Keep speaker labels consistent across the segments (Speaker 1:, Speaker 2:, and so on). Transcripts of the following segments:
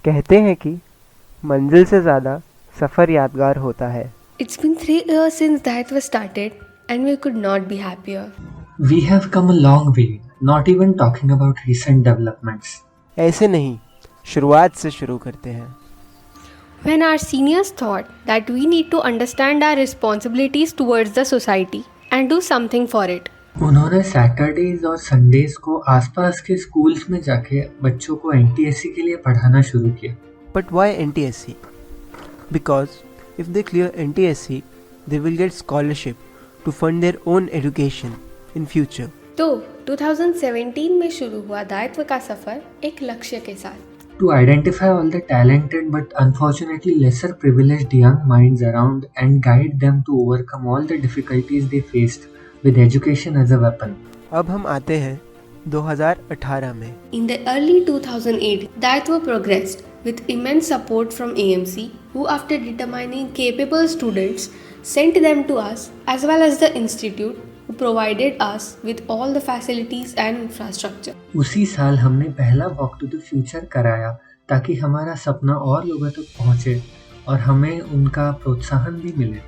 Speaker 1: कहते हैं कि मंजिल से ज़्यादा सफ़र यादगार होता है।
Speaker 2: It's been 3 years since that was started, and we could not be happier.
Speaker 3: We have come a long way, not even talking about recent developments.
Speaker 1: ऐसे नहीं, शुरुआत से शुरू करते हैं।
Speaker 2: When our seniors thought that we need to understand our responsibilities towards the society and do something for it.
Speaker 3: उन्होंने Saturdays और Sundays को आसपास के स्कूल्स में जाके बच्चों को एनटीएससी के लिए पढ़ाना शुरू किया।
Speaker 1: But why NTSC? Because if they clear NTSC, they will get scholarship to fund their own education in future.
Speaker 2: तो 2017 में शुरू हुआ दायित्व का सफ़र एक लक्ष्य के साथ।
Speaker 3: To identify all the talented but unfortunately lesser privileged young minds around and guide them to overcome all the difficulties they faced with education as a weapon.
Speaker 1: अब हम आते हैं 2018 में।
Speaker 2: In the early 2008, Daitwa progressed with immense support from AMC, who after determining capable students, sent them to us as well as the institute, who provided us with all the facilities and infrastructure.
Speaker 3: उसी साल हमने पहला walk to the future कराया ताकि हमारा सपना और लोगों तक पहुंचे और हमें उनका प्रोत्साहन भी मिले।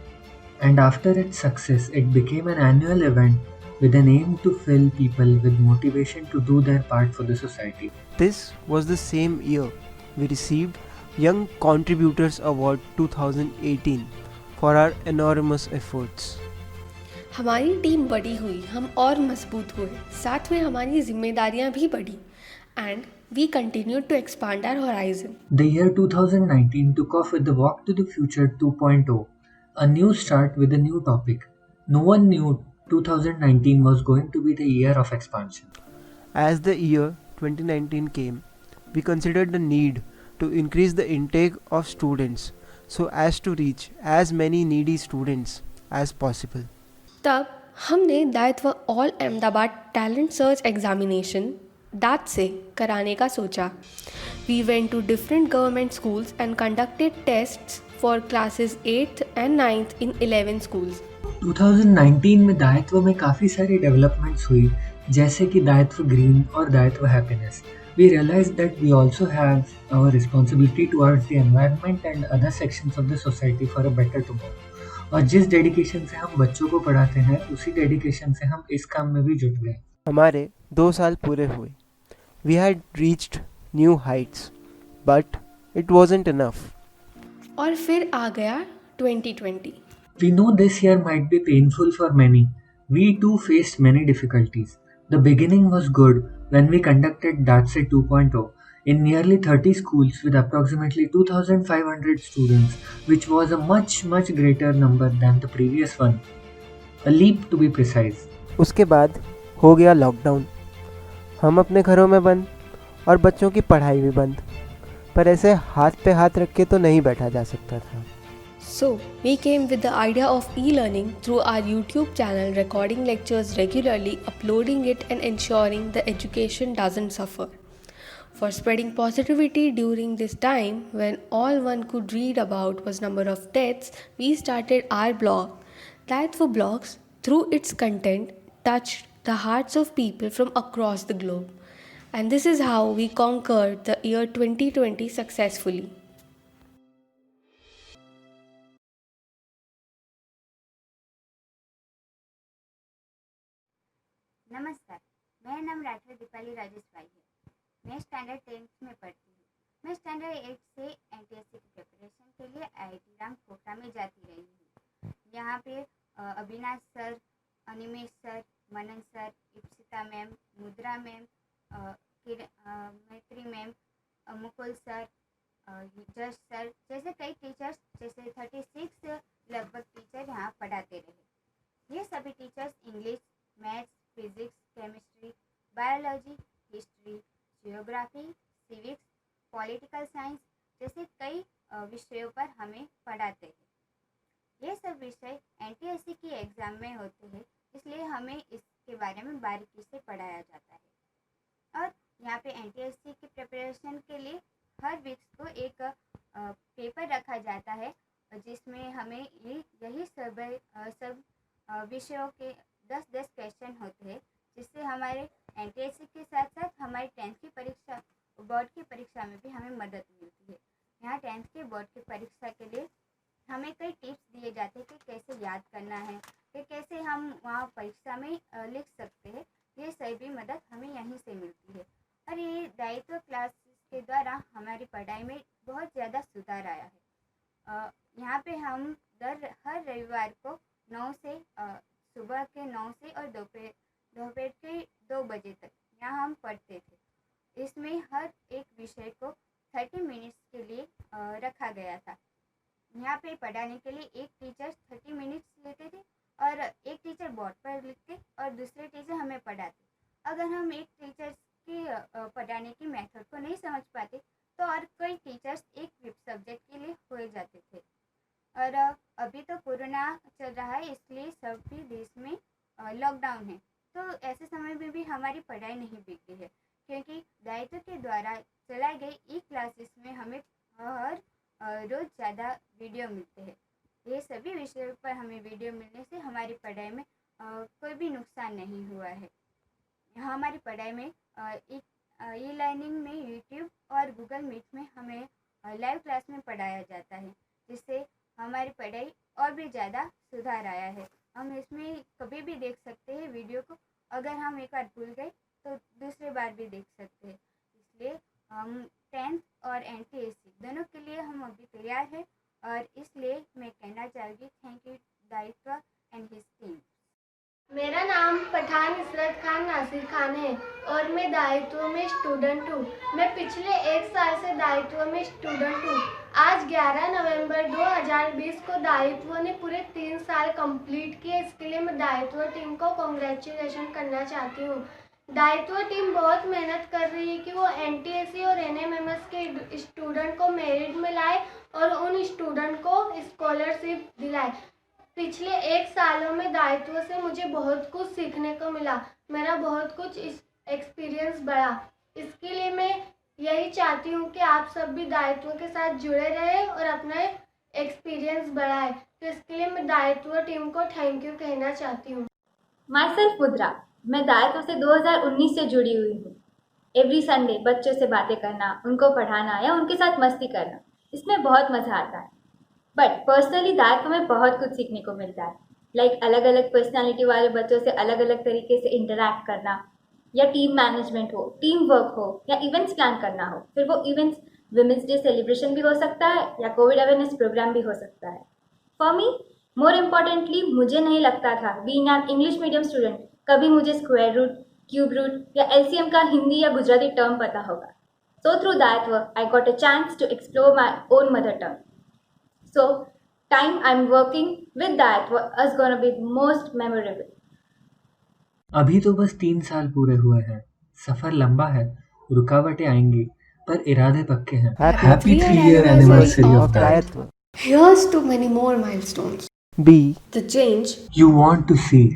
Speaker 3: And after its success, it became an annual event with an aim to fill people with motivation to do their part for the society.
Speaker 1: This was the same year we received Young Contributors Award 2018 for our enormous efforts.
Speaker 2: हमारी team बड़ी हुई, हम और मजबूत हुए, साथ में हमारी जिम्मेदारियां भी बढ़ी, and we continued to expand our horizon.
Speaker 3: The year 2019 took off with the Walk to the Future 2.0, a new start with a new topic. No one knew 2019 was going to be the year of expansion.
Speaker 1: As the year 2019 came, we considered the need to increase the intake of students so as to reach as many needy students as possible.
Speaker 2: तब हमने Dayitva all Ahmedabad talent search examination that से कराने का सोचा। We went to different government schools and conducted tests for classes 8th and 9th in 11 schools.
Speaker 3: 2019 में दायित्व में काफ़ी सारी डेवलपमेंट्स हुई, जैसे कि दायित्व ग्रीन और दायित्व happiness. We realized that we also have our responsibility towards the environment and other sections of the society for a better tomorrow. और जिस डेडिकेशन से हम बच्चों को पढ़ाते हैं, उसी डेडिकेशन से हम इस काम में भी जुट गए।
Speaker 1: हमारे 2 साल पूरे हुए। We had reached new heights, but it wasn't enough.
Speaker 2: और फिर आ गया 2020.
Speaker 3: We know this year might be painful for many. We too faced many difficulties. The beginning was good when we conducted DATSE 2.0 in nearly 30 schools with approximately 2,500 students, which was a much greater number than the previous one. A leap to be precise.
Speaker 1: उसके बाद हो गया lockdown. हम अपने घरों में बंद और बच्चों की पढ़ाई भी बंद। पर ऐसे हाथ पे हाथ रख के तो नहीं बैठा जा सकता था।
Speaker 2: So, we came with the idea of e-learning through our YouTube channel, recording lectures regularly, uploading it and ensuring the education doesn't suffer. For spreading positivity during this time when all one could read about was number of deaths, we started our blog. Daitwa Blogs, through its content, touched the hearts of people from across the globe. And this is how we conquered the year 2020 successfully.
Speaker 4: नमस्कार, मेरा नाम राठौर दीपाली राजेश भाई है। मैं standard 10th में पढ़ती हूँ। मैं स्टैंडर्ड 8 से एनटीएससी की प्रिपरेशन के लिए आईआईटी राम कोटा में जाती रही हूँ। यहाँ पे अविनाश सर, अनिमेश सर, मनन सर, इप्सिता मैम, मुद्रा मैम, मैत्री मैम, मुकुल सर, जश सर जैसे कई टीचर्स, जैसे 36 लगभग टीचर यहाँ पढ़ाते रहे। ये सभी teachers English, maths, physics, chemistry, biology, history, geography, civics, political science जैसे कई विषयों पर हमें पढ़ाते हैं। ये सब विषय एनटीएससी की एग्ज़ाम में होते हैं, इसलिए हमें इसके बारे में बारीकी से पढ़ाया जाता है। और यहाँ पे एनटीएससी की प्रिपरेशन के लिए हर वीक को एक पेपर रखा जाता है, जिसमें हमें यही सब विषयों के 10-10 क्वेश्चन होते हैं, जिससे हमारे एनटीएससी के साथ साथ हमारी 10th की परीक्षा, बोर्ड की परीक्षा में भी हमें मदद मिलती है। 10th के बोर्ड की परीक्षा के लिए हमें कई टिप्स दिए जाते हैं कि कैसे याद करना है, कि कैसे हम वहाँ परीक्षा में लिख सकते हैं। ये सभी मदद हमें यहीं से मिलती है और ये दायित्व क्लासेस के द्वारा हमारी पढ़ाई में बहुत ज़्यादा सुधार आया है। यहाँ पे हम हर रविवार को 9 से सुबह के 9 से और दोपहर के 2 बजे तक यहाँ हम पढ़ते थे। इसमें हर एक विषय को 30 मिनट्स के लिए रखा गया था। यहाँ पे पढ़ाने के लिए एक टीचर 30 मिनट्स लेते थे और एक टीचर बोर्ड पर लिखते और दूसरे टीचर हमें पढ़ाते। अगर हम एक टीचर की पढ़ाने की मेथड को नहीं समझ पाते तो और कई टीचर्स एक सब्जेक्ट के लिए हो जाते थे। और अभी तो कोरोना चल रहा है, इसलिए सभी देश में लॉकडाउन है, तो ऐसे समय में भी हमारी पढ़ाई नहीं बिगड़ी है, क्योंकि दायित्व के द्वारा चलाई गई ई क्लासेस में हमें हर रोज़ ज़्यादा वीडियो मिलते हैं। ये सभी विषयों पर हमें वीडियो मिलने से हमारी पढ़ाई में कोई भी नुकसान नहीं हुआ है। यहाँ हमारी पढ़ाई में ई लर्निंग में यूट्यूब और गूगल मीट में हमें लाइव क्लास में पढ़ाया जाता है, जिससे हमारी पढ़ाई और भी ज़्यादा सुधार आया है। हम इसमें कभी भी देख सकते हैं वीडियो को, अगर हम एक बार भूल गए तो दूसरी बार भी देख सकते हैं। इसलिए हम 10th और NTSC दोनों के लिए हम अभी तैयार हैं और इसलिए मैं कहना चाहूँगी थैंक यू दायित्व एंड हिज टीम।
Speaker 5: मेरा नाम पठान इसरत खान नासिर खान है और मैं दायित्व में स्टूडेंट हूँ। मैं पिछले 1 साल से दायित्व में स्टूडेंट हूँ। आज 11 नवंबर 2020 को दायित्व ने पूरे 3 साल कंप्लीट किए। इसके लिए मैं दायित्व टीम को कॉन्ग्रेचुलेशन करना चाहती हूँ। दायित्व टीम बहुत मेहनत कर रही है कि वो NTSC और NMMS के स्टूडेंट को मेरिट में लाए और उन स्टूडेंट को स्कॉलरशिप दिलाए। पिछले 1 सालों में दायित्व से मुझे बहुत कुछ सीखने को मिला, मेरा बहुत कुछ एक्सपीरियंस बढ़ा। इसके लिए मैं यही चाहती हूँ कि आप सब भी दायित्व के साथ जुड़े रहे और अपना एक्सपीरियंस बढ़ाए। तो इसके लिए मैं दायित्व टीम को थैंक यू कहना चाहती हूँ।
Speaker 6: माई सेल्फ मुद्रा, मैं दायित्व से 2019 से जुड़ी हुई हूँ। एवरी संडे बच्चों से बातें करना, उनको पढ़ाना या उनके साथ मस्ती करना, इसमें बहुत मज़ा आता है। बट पर्सनली दायित्व में बहुत कुछ सीखने को मिलता है, लाइक अलग अलग पर्सनालिटी वाले बच्चों से अलग अलग तरीके से इंटरैक्ट करना, या टीम मैनेजमेंट हो, टीम वर्क हो, या इवेंट्स प्लान करना हो। फिर वो इवेंट्स वुमेंस डे सेलिब्रेशन भी हो सकता है या कोविड अवेयरनेस प्रोग्राम भी हो सकता है। फॉर मी मोर इम्पॉर्टेंटली, मुझे नहीं लगता था being an English medium student कभी मुझे स्क्वायर रूट, क्यूब रूट या LCM का हिंदी या गुजराती टर्म पता होगा। So through Dayitva I got a chance to explore my own mother tongue. So, time I'm working with that is going to be most memorable.
Speaker 3: अभी तो बस 3 साल पूरे हुए हैं। सफर लंबा है, रुकावटें आएंगी, पर इरादे पक्के हैं। Happy 3-year anniversary of Daitwa.
Speaker 2: Here's to many more milestones.
Speaker 1: Be
Speaker 2: The change
Speaker 3: You want to see.